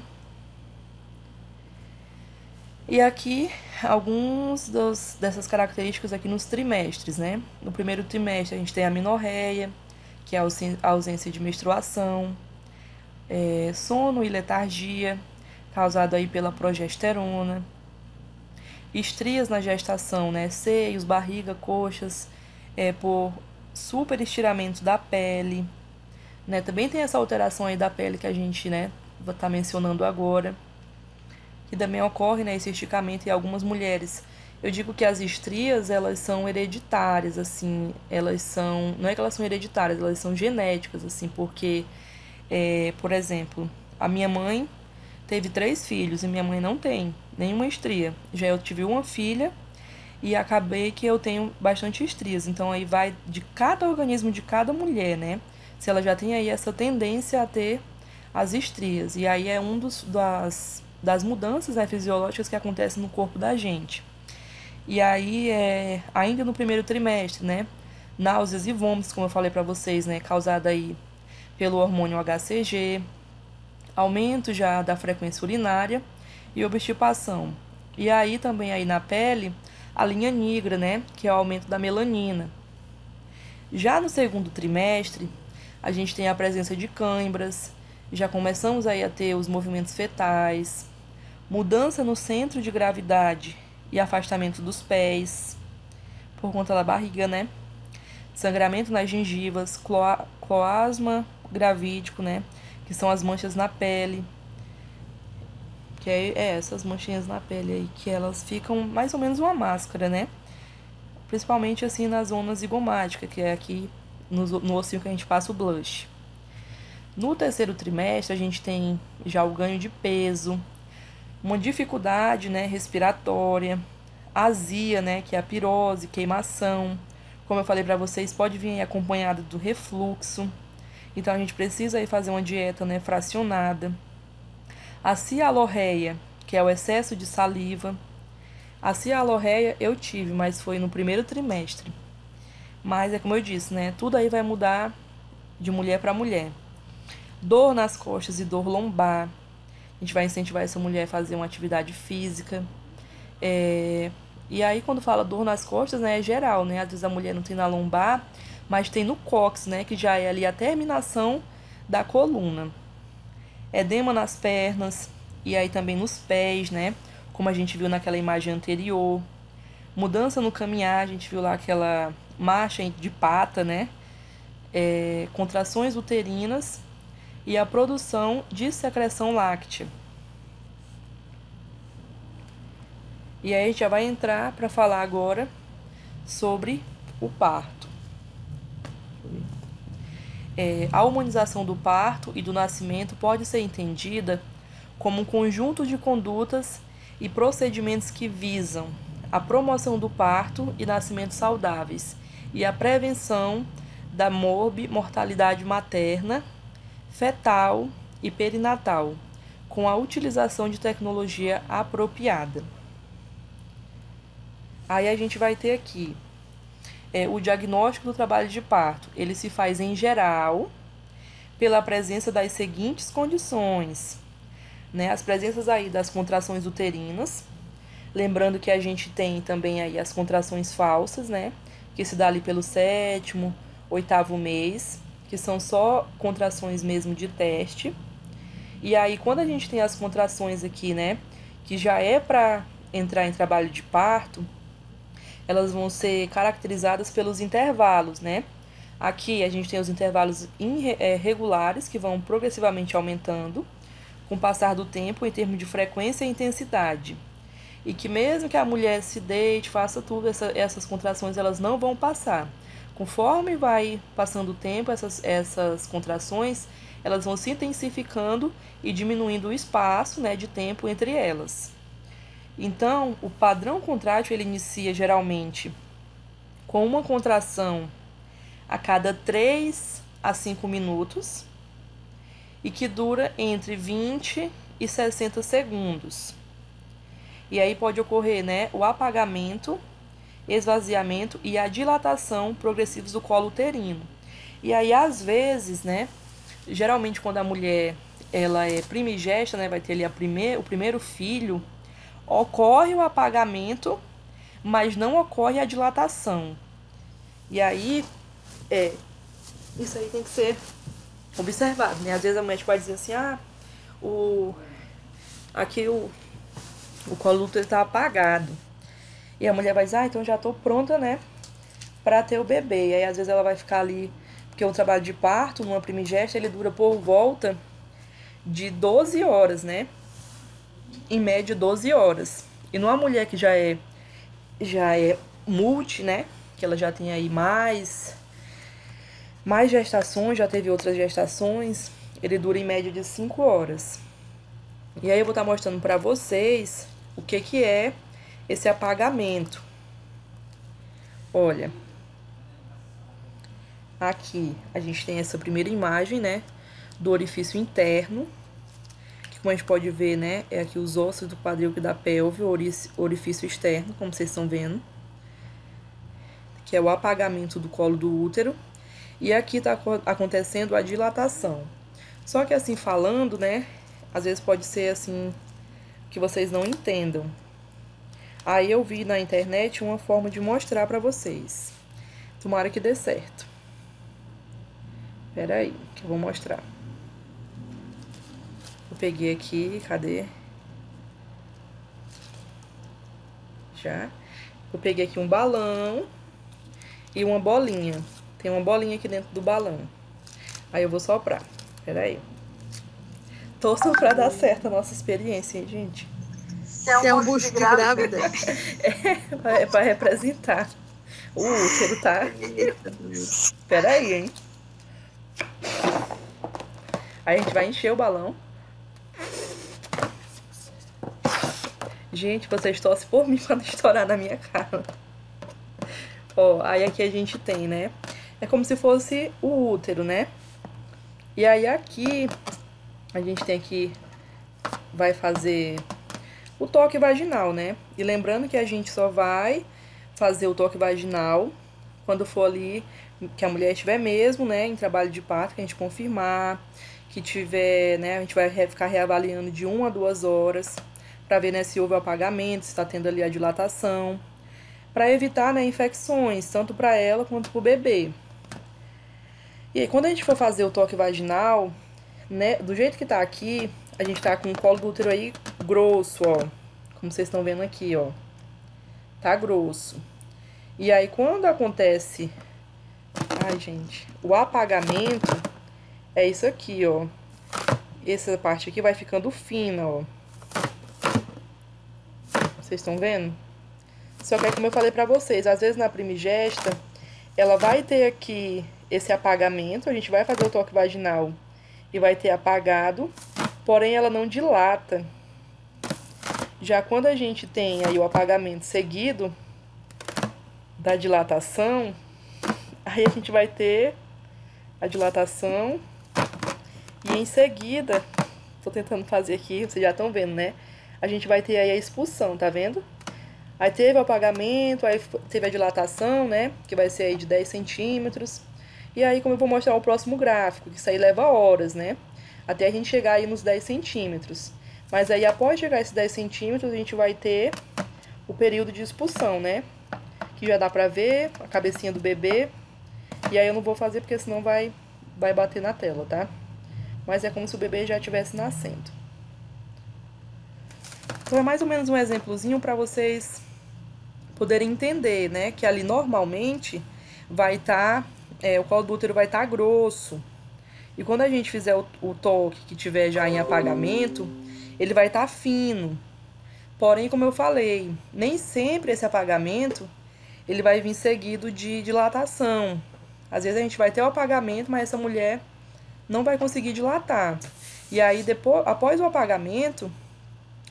E aqui, alguns dessas características aqui nos trimestres, né? No primeiro trimestre, a gente tem a amenorreia, que é a ausência de menstruação, sono e letargia, causado aí pela progesterona, estrias na gestação, né? Seios, barriga, coxas, por superestiramento da pele, né? Também tem essa alteração aí da pele que a gente, né, tá mencionando agora, que também ocorre, né, esse esticamento em algumas mulheres. Eu digo que as estrias, elas são hereditárias, assim, não é que elas são hereditárias, elas são genéticas, assim, porque, por exemplo, a minha mãe teve 3 filhos e minha mãe não tem nenhuma estria. Já eu tive uma filha e acabei que eu tenho bastante estrias. Então aí vai de cada organismo de cada mulher, né? Se ela já tem aí essa tendência a ter as estrias. E aí é das mudanças, né, fisiológicas que acontecem no corpo da gente. E aí, ainda no primeiro trimestre, né, náuseas e vômitos, como eu falei para vocês, né, causada aí pelo hormônio HCG, aumento já da frequência urinária e obstipação. E aí também aí na pele, a linha negra, né, que é o aumento da melanina. Já no segundo trimestre, a gente tem a presença de cãibras, já começamos aí a ter os movimentos fetais, mudança no centro de gravidade e afastamento dos pés, por conta da barriga, né? Sangramento nas gengivas, cloasma gravídico, né? Que são as manchas na pele. Que é essas manchinhas na pele aí, que elas ficam mais ou menos uma máscara, né? Principalmente assim na zona zigomática, que é aqui no ossinho que a gente passa o blush. No terceiro trimestre, a gente tem já o ganho de peso, uma dificuldade, né, respiratória, azia, né, que é a pirose, queimação. Como eu falei para vocês, pode vir acompanhada do refluxo. Então, a gente precisa aí fazer uma dieta, né, fracionada. A cialorreia, que é o excesso de saliva. A cialorreia eu tive, mas foi no primeiro trimestre. Mas é como eu disse, né, tudo aí vai mudar de mulher para mulher. Dor nas costas e dor lombar. A gente vai incentivar essa mulher a fazer uma atividade física. E aí, quando fala dor nas costas, né, é geral, né? Às vezes a mulher não tem na lombar, mas tem no cóccix, né? Que já é ali a terminação da coluna. Edema nas pernas e aí também nos pés, né? Como a gente viu naquela imagem anterior. Mudança no caminhar, a gente viu lá aquela marcha de pata, né? Contrações uterinas e a produção de secreção láctea. E aí a gente já vai entrar para falar agora sobre o parto. A humanização do parto e do nascimento pode ser entendida como um conjunto de condutas e procedimentos que visam a promoção do parto e nascimento saudáveis e a prevenção da mortalidade materna, fetal e perinatal, com a utilização de tecnologia apropriada. Aí a gente vai ter aqui o diagnóstico do trabalho de parto. Ele se faz em geral pela presença das seguintes condições, né? As presenças aí das contrações uterinas, lembrando que a gente tem também aí as contrações falsas, né? Que se dá ali pelo 7º, 8º mês, que são só contrações mesmo de teste. E aí quando a gente tem as contrações aqui, né, que já é para entrar em trabalho de parto, elas vão ser caracterizadas pelos intervalos, né? Aqui a gente tem os intervalos regulares, que vão progressivamente aumentando com o passar do tempo em termos de frequência e intensidade. E que mesmo que a mulher se deite, faça tudo, essas contrações elas não vão passar. Conforme vai passando o tempo, essas contrações elas vão se intensificando e diminuindo o espaço, né, de tempo entre elas. Então, o padrão contrátil ele inicia geralmente com uma contração a cada 3 a 5 minutos e que dura entre 20 e 60 segundos. E aí pode ocorrer, né, o apagamento, esvaziamento e a dilatação progressivos do colo uterino. E aí, às vezes, né, geralmente quando a mulher ela é primigesta, né, vai ter ali o primeiro filho, ocorre o apagamento, mas não ocorre a dilatação. E aí, isso aí tem que ser observado, né? Às vezes a médica pode dizer assim, aqui o colo útero está apagado. E a mulher vai dizer, então já estou pronta, né, para ter o bebê. E aí às vezes ela vai ficar ali, porque o trabalho de parto, numa primigesta, ele dura por volta de 12 horas, né? Em média 12 horas. E numa mulher que já é multi, né? Que ela já tem aí mais gestações, já teve outras gestações, ele dura em média de 5 horas. E aí eu vou estar mostrando para vocês o que é esse apagamento. Olha, aqui a gente tem essa primeira imagem, né, do orifício interno, que como a gente pode ver, né, é aqui os ossos do quadril e da pelve, o orifício externo, como vocês estão vendo, que é o apagamento do colo do útero. E aqui está acontecendo a dilatação. Só que assim falando, né, às vezes pode ser assim que vocês não entendam. Aí eu vi na internet uma forma de mostrar pra vocês. Tomara que dê certo. Pera aí, que eu vou mostrar. Eu peguei aqui, cadê? já. Eu peguei aqui um balão e uma bolinha. Tem uma bolinha aqui dentro do balão. Aí eu vou soprar. Pera aí. Torçam pra dar certo a nossa experiência, hein, gente? É um bucho de grávida. É pra representar. O útero, tá? Pera aí, hein? Aí a gente vai encher o balão. Gente, vocês torcem por mim pra não estourar na minha cara. Ó, aí aqui a gente tem, né? É como se fosse o útero, né? E aí aqui, a gente tem aqui, vai fazer o toque vaginal, né? E lembrando que a gente só vai fazer o toque vaginal quando for ali, que a mulher estiver mesmo, né, em trabalho de parto, que a gente confirmar, que tiver, né, a gente vai ficar reavaliando de 1 a 2 horas, para ver, né, se houve apagamento, se está tendo ali a dilatação, para evitar, né, infecções, tanto para ela quanto para o bebê. E aí, quando a gente for fazer o toque vaginal, né, do jeito que tá aqui, a gente tá com o colo do útero aí grosso, ó, como vocês estão vendo aqui, ó, tá grosso. E aí, quando acontece, ai, gente, o apagamento, é isso aqui, ó, essa parte aqui vai ficando fina, ó. Vocês estão vendo? Só que é como eu falei pra vocês, às vezes na primigesta, ela vai ter aqui esse apagamento, a gente vai fazer o toque vaginal e vai ter apagado, porém ela não dilata. Já quando a gente tem aí o apagamento seguido da dilatação, aí a gente vai ter a dilatação e em seguida, tô tentando fazer aqui, vocês já estão vendo, né? A gente vai ter aí a expulsão, tá vendo? Aí teve o apagamento, aí teve a dilatação, né? Que vai ser aí de 10 centímetros. E aí, como eu vou mostrar o próximo gráfico, que isso aí leva horas, né? Até a gente chegar aí nos 10 centímetros. Mas aí, após chegar a esses 10 centímetros, a gente vai ter o período de expulsão, né? Que já dá pra ver a cabecinha do bebê. E aí eu não vou fazer porque senão vai bater na tela, tá? Mas é como se o bebê já estivesse nascendo. Então é mais ou menos um exemplozinho pra vocês poderem entender, né? Que ali normalmente vai estar... o colo do útero vai estar grosso. E quando a gente fizer o toque que tiver já em apagamento, ele vai estar fino. Porém, como eu falei, nem sempre esse apagamento ele vai vir seguido de dilatação. Às vezes a gente vai ter o apagamento, mas essa mulher não vai conseguir dilatar. E aí, depois, após o apagamento,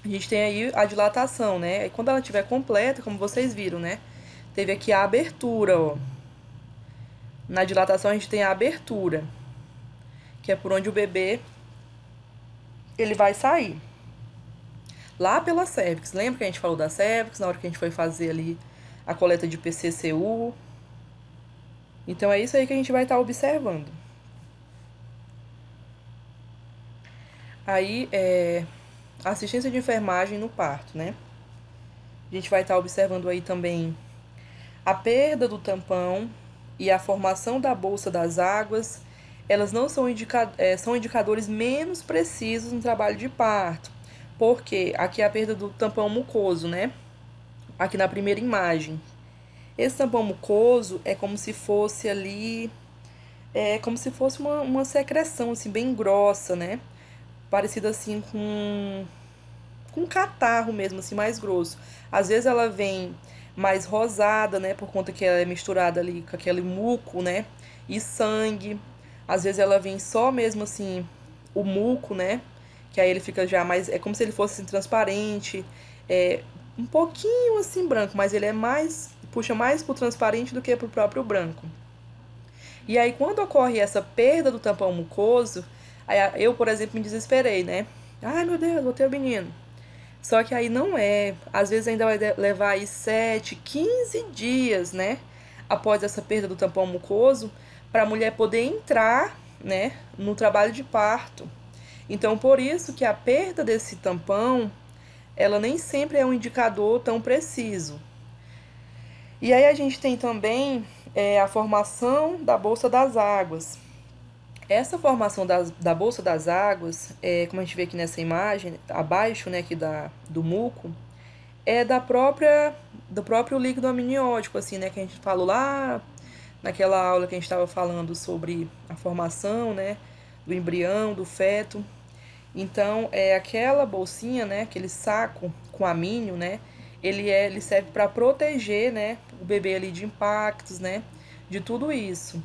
a gente tem aí a dilatação, né? E quando ela estiver completa, como vocês viram, né? Teve aqui a abertura, ó. Na dilatação a gente tem a abertura, que é por onde o bebê ele vai sair. Lá pela cérvix. Lembra que a gente falou da cérvix na hora que a gente foi fazer ali a coleta de PCCU? Então é isso aí que a gente vai estar observando. Aí assistência de enfermagem no parto, né? A gente vai estar observando aí também a perda do tampão e a formação da bolsa das águas. Elas não são, são indicadores menos precisos no trabalho de parto. Porque aqui é a perda do tampão mucoso, né? Aqui na primeira imagem. Esse tampão mucoso é como se fosse ali... como se fosse uma secreção, assim, bem grossa, né? Parecida, assim, com catarro mesmo, assim, mais grosso. Às vezes ela vem mais rosada, né? Por conta que ela é misturada ali com aquele muco, né? E sangue. Às vezes ela vem só mesmo, assim, o muco, né? Que aí ele fica já mais... É como se ele fosse, assim, transparente. Um pouquinho, assim, branco. Mas ele é mais... Puxa mais pro transparente do que pro próprio branco. E aí, quando ocorre essa perda do tampão mucoso... Aí eu, por exemplo, me desesperei, né? Ai, meu Deus, vou ter o menino. Só que aí não é. Às vezes ainda vai levar aí 7, 15 dias, né? Após essa perda do tampão mucoso, para a mulher poder entrar, né? No trabalho de parto. Então, por isso que a perda desse tampão, ela nem sempre é um indicador tão preciso. E aí a gente tem também a formação da bolsa das águas. Essa formação da bolsa das águas, como a gente vê aqui nessa imagem, abaixo, né, aqui do muco, é da própria do próprio líquido amniótico, assim, né, que a gente falou lá naquela aula que a gente estava falando sobre a formação, né, do embrião, do feto. Então, aquela bolsinha, né, aquele saco com amínio, né, ele serve para proteger, né, o bebê ali de impactos, né, de tudo isso.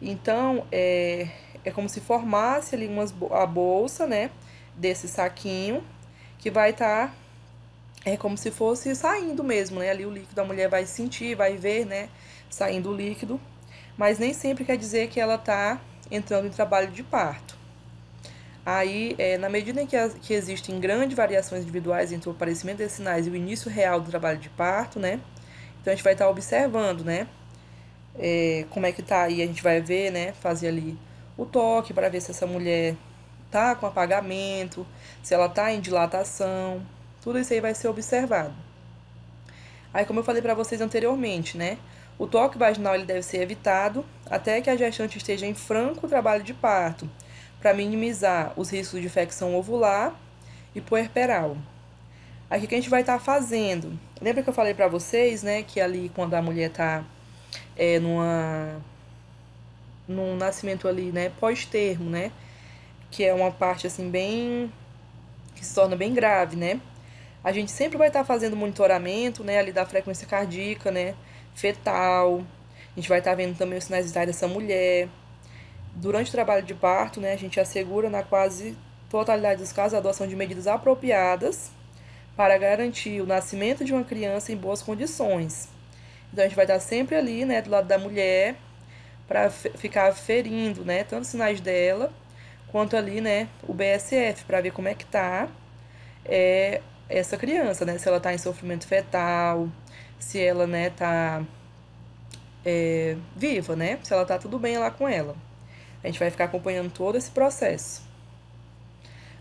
Então, é como se formasse ali a bolsa, né, desse saquinho, que vai estar, como se fosse saindo mesmo, né, ali o líquido, a mulher vai sentir, vai ver, né, saindo o líquido, mas nem sempre quer dizer que ela tá entrando em trabalho de parto. Aí, na medida em que existem grandes variações individuais entre o aparecimento desses sinais e o início real do trabalho de parto, né, então a gente vai estar observando, né, como é que tá aí, a gente vai ver, né, fazer ali o toque para ver se essa mulher tá com apagamento, se ela tá em dilatação, tudo isso aí vai ser observado. Aí, como eu falei para vocês anteriormente, né, o toque vaginal ele deve ser evitado até que a gestante esteja em franco trabalho de parto, para minimizar os riscos de infecção ovular e puerperal. Aí, o que a gente vai estar fazendo? Lembra que eu falei para vocês, né, que ali quando a mulher tá num nascimento ali, né, pós-termo, né, que é uma parte assim bem, que se torna bem grave, né, a gente sempre vai estar fazendo monitoramento, né, ali da frequência cardíaca, né, fetal, a gente vai estar vendo também os sinais vitais dessa mulher. Durante o trabalho de parto, né, a gente assegura na quase totalidade dos casos a adoção de medidas apropriadas para garantir o nascimento de uma criança em boas condições. Então, a gente vai estar sempre ali, né, do lado da mulher, para ficar ferindo, né, tanto os sinais dela, quanto ali, né, o BSF, para ver como é que tá essa criança, né, se ela tá em sofrimento fetal, se ela, né, tá viva, né, se ela tá tudo bem lá com ela. A gente vai ficar acompanhando todo esse processo.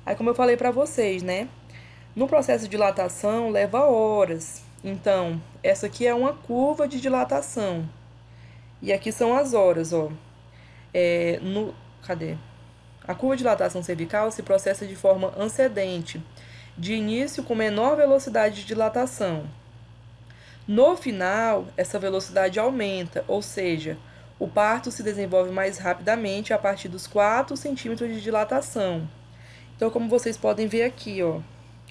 Aí, como eu falei para vocês, né, no processo de dilatação leva horas. Então, essa aqui é uma curva de dilatação. E aqui são as horas, ó. Cadê? A curva de dilatação cervical se processa de forma ascendente, de início com menor velocidade de dilatação. No final, essa velocidade aumenta, ou seja, o parto se desenvolve mais rapidamente a partir dos 4 centímetros de dilatação. Então, como vocês podem ver aqui, ó,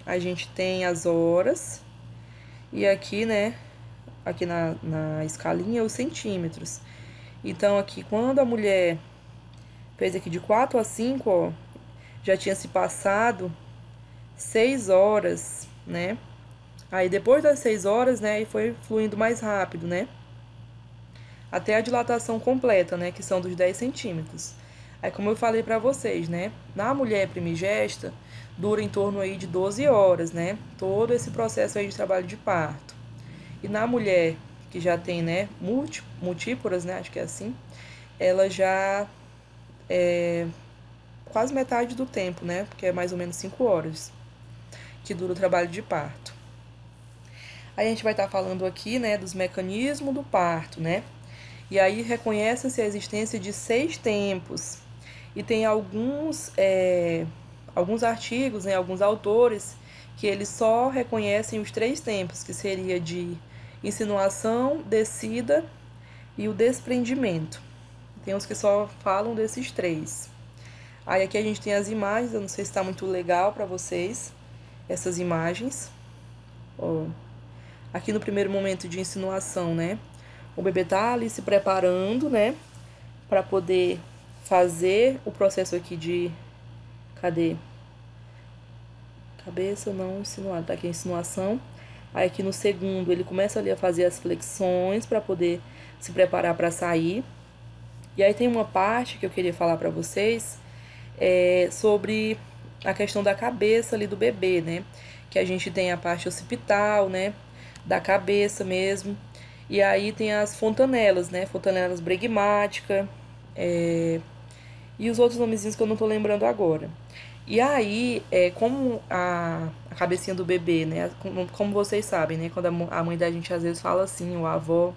a gente tem as horas e aqui, né, aqui na escalinha, os centímetros. Então, aqui, quando a mulher fez aqui de 4 a 5, ó, já tinha se passado 6 horas, né? Aí, depois das 6 horas, né, foi fluindo mais rápido, né? Até a dilatação completa, né, que são dos 10 centímetros. Aí, como eu falei pra vocês, né, na mulher primigesta, dura em torno aí de 12 horas, né, todo esse processo aí de trabalho de parto. E na mulher que já tem, né, multíporas, né, acho que é assim, ela já quase metade do tempo, né, porque é mais ou menos 5 horas que dura o trabalho de parto. Aí a gente vai estar falando aqui, né, dos mecanismos do parto, né, e aí reconhece-se a existência de 6 tempos. E tem alguns artigos, né, alguns autores, que eles só reconhecem os 3 tempos, que seria de insinuação, descida e o desprendimento. Tem uns que só falam desses 3. Aí aqui a gente tem as imagens, eu não sei se está muito legal para vocês, essas imagens. Ó, aqui no primeiro momento de insinuação, né, o bebê tá ali se preparando, né, para poder fazer o processo aqui de... Cadê? Cabeça não insinuada, tá aqui a insinuação. Aí aqui no segundo ele começa ali a fazer as flexões para poder se preparar para sair. E aí tem uma parte que eu queria falar para vocês sobre a questão da cabeça ali do bebê, né? Que a gente tem a parte occipital, né? Da cabeça mesmo. E aí tem as fontanelas, né? Fontanelas bregmática, e os outros nomezinhos que eu não tô lembrando agora. E aí, como a cabecinha do bebê, né? Como vocês sabem, né? Quando a mãe da gente às vezes fala assim, ou a avó,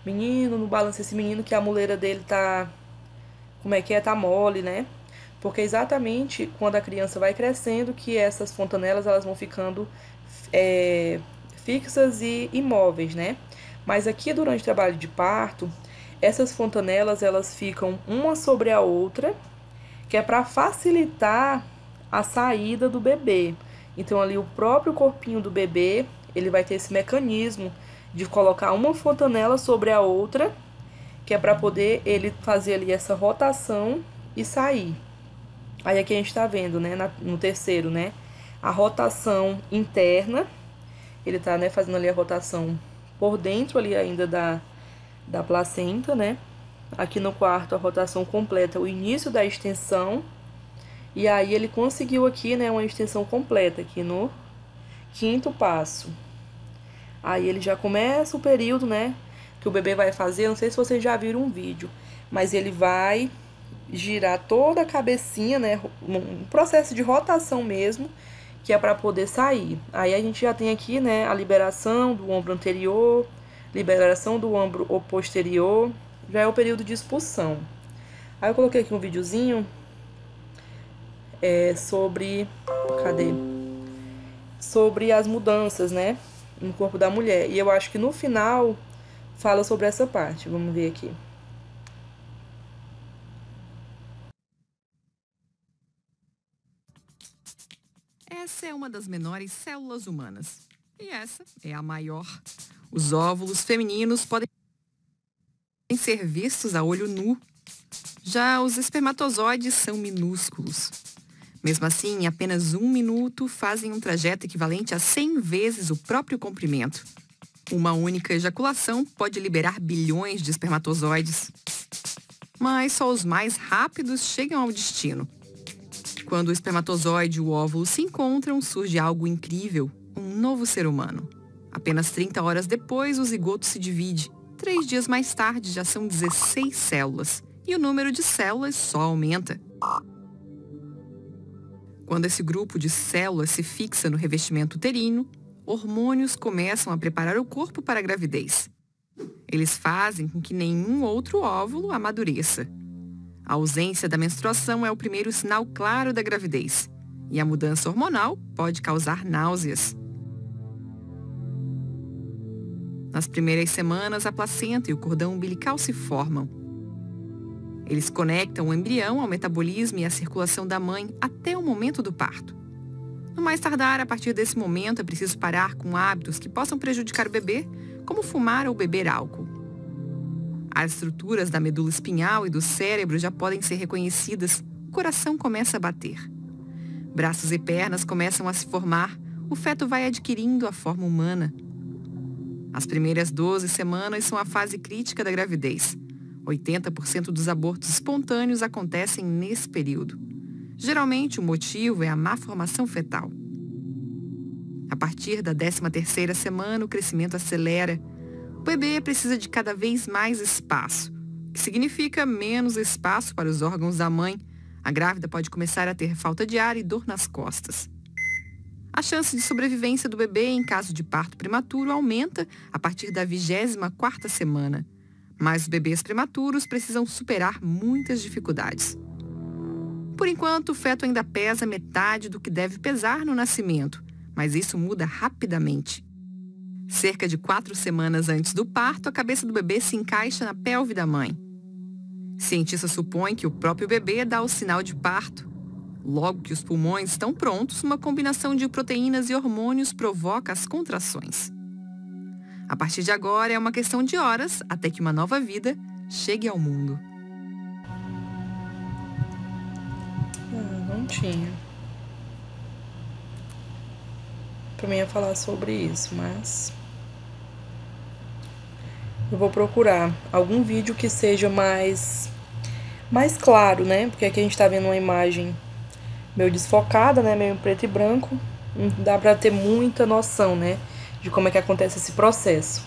menino, não balança esse menino que a muleira dele tá... Como é que é? Tá mole, né? Porque exatamente quando a criança vai crescendo que essas fontanelas elas vão ficando fixas e imóveis, né? Mas aqui durante o trabalho de parto, essas fontanelas elas ficam uma sobre a outra, que é para facilitar a saída do bebê. Então ali o próprio corpinho do bebê, ele vai ter esse mecanismo de colocar uma fontanela sobre a outra, que é para poder ele fazer ali essa rotação e sair. Aí aqui a gente tá vendo, né, no terceiro, né, a rotação interna, ele tá, né, fazendo ali a rotação por dentro ali ainda da placenta, né. Aqui no quarto a rotação completa, o início da extensão, e aí ele conseguiu aqui, né, uma extensão completa aqui no quinto passo. Aí ele já começa o período, né, que o bebê vai fazer, não sei se vocês já viram um vídeo, mas ele vai girar toda a cabecinha, né, um processo de rotação mesmo, que é para poder sair. Aí a gente já tem aqui, né, a liberação do ombro anterior, liberação do ombro posterior, já é o período de expulsão. Aí eu coloquei aqui um videozinho sobre, sobre as mudanças, né, no corpo da mulher. E eu acho que no final fala sobre essa parte. Vamos ver aqui. Essa é uma das menores células humanas. E essa é a maior. Os óvulos femininos podem ser vistos a olho nu. Já os espermatozoides são minúsculos. Mesmo assim, em apenas 1 minuto, fazem um trajeto equivalente a 100 vezes o próprio comprimento. Uma única ejaculação pode liberar bilhões de espermatozoides. Mas só os mais rápidos chegam ao destino. Quando o espermatozoide e o óvulo se encontram, surge algo incrível, um novo ser humano. Apenas 30 horas depois, o zigoto se divide. 3 dias mais tarde, já são 16 células. E o número de células só aumenta. Quando esse grupo de células se fixa no revestimento uterino, hormônios começam a preparar o corpo para a gravidez. Eles fazem com que nenhum outro óvulo amadureça. A ausência da menstruação é o primeiro sinal claro da gravidez. E a mudança hormonal pode causar náuseas. Nas primeiras semanas, a placenta e o cordão umbilical se formam. Eles conectam o embrião ao metabolismo e à circulação da mãe até o momento do parto. No mais tardar, a partir desse momento, é preciso parar com hábitos que possam prejudicar o bebê, como fumar ou beber álcool. As estruturas da medula espinhal e do cérebro já podem ser reconhecidas, o coração começa a bater. Braços e pernas começam a se formar, o feto vai adquirindo a forma humana. As primeiras 12 semanas são a fase crítica da gravidez. 80% dos abortos espontâneos acontecem nesse período. Geralmente, o motivo é a má formação fetal. A partir da 13ª semana, o crescimento acelera. O bebê precisa de cada vez mais espaço, o que significa menos espaço para os órgãos da mãe. A grávida pode começar a ter falta de ar e dor nas costas. A chance de sobrevivência do bebê em caso de parto prematuro aumenta a partir da 24ª semana. Mas os bebês prematuros precisam superar muitas dificuldades. Por enquanto, o feto ainda pesa metade do que deve pesar no nascimento, mas isso muda rapidamente. Cerca de 4 semanas antes do parto, a cabeça do bebê se encaixa na pelve da mãe. Cientistas supõem que o próprio bebê dá o sinal de parto. Logo que os pulmões estão prontos, uma combinação de proteínas e hormônios provoca as contrações. A partir de agora, é uma questão de horas até que uma nova vida chegue ao mundo. Não tinha. Pra mim ia falar sobre isso, mas eu vou procurar algum vídeo que seja mais claro, né? Porque aqui a gente tá vendo uma imagem meio desfocada, né? Meio em preto e branco. Não dá pra ter muita noção, né? De como é que acontece esse processo.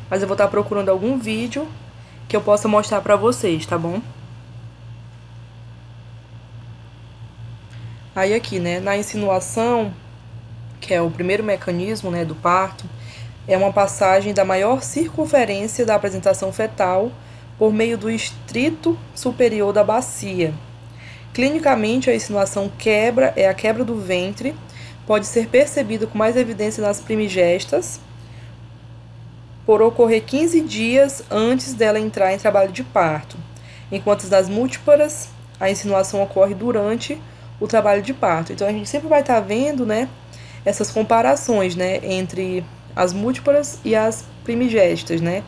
Mas eu vou estar procurando algum vídeo que eu possa mostrar pra vocês, tá bom? Aí aqui, né, na insinuação, que é o primeiro mecanismo, né, do parto, é uma passagem da maior circunferência da apresentação fetal por meio do estrito superior da bacia. Clinicamente, a insinuação é a quebra do ventre, pode ser percebida com mais evidência nas primigestas, por ocorrer 15 dias antes dela entrar em trabalho de parto, enquanto das múltiplas, a insinuação ocorre durante o trabalho de parto. Então, a gente sempre vai estar vendo, né, essas comparações, né, entre as múltiplas e as primigésticas, né?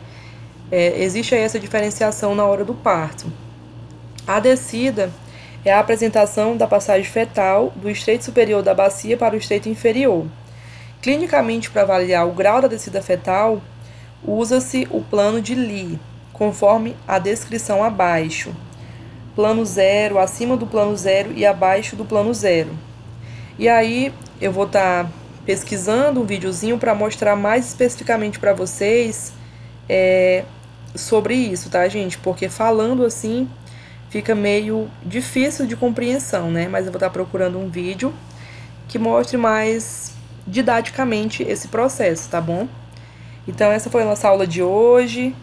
Existe aí essa diferenciação na hora do parto. A descida é a apresentação da passagem fetal do estreito superior da bacia para o estreito inferior. Clinicamente, para avaliar o grau da descida fetal, usa-se o plano de Lee, conforme a descrição abaixo. Plano 0, acima do plano 0 e abaixo do plano 0. E aí, eu vou estar pesquisando um videozinho para mostrar mais especificamente para vocês sobre isso, tá, gente? Porque falando assim fica meio difícil de compreensão, né? Mas eu vou estar procurando um vídeo que mostre mais didaticamente esse processo, tá bom? Então, essa foi a nossa aula de hoje.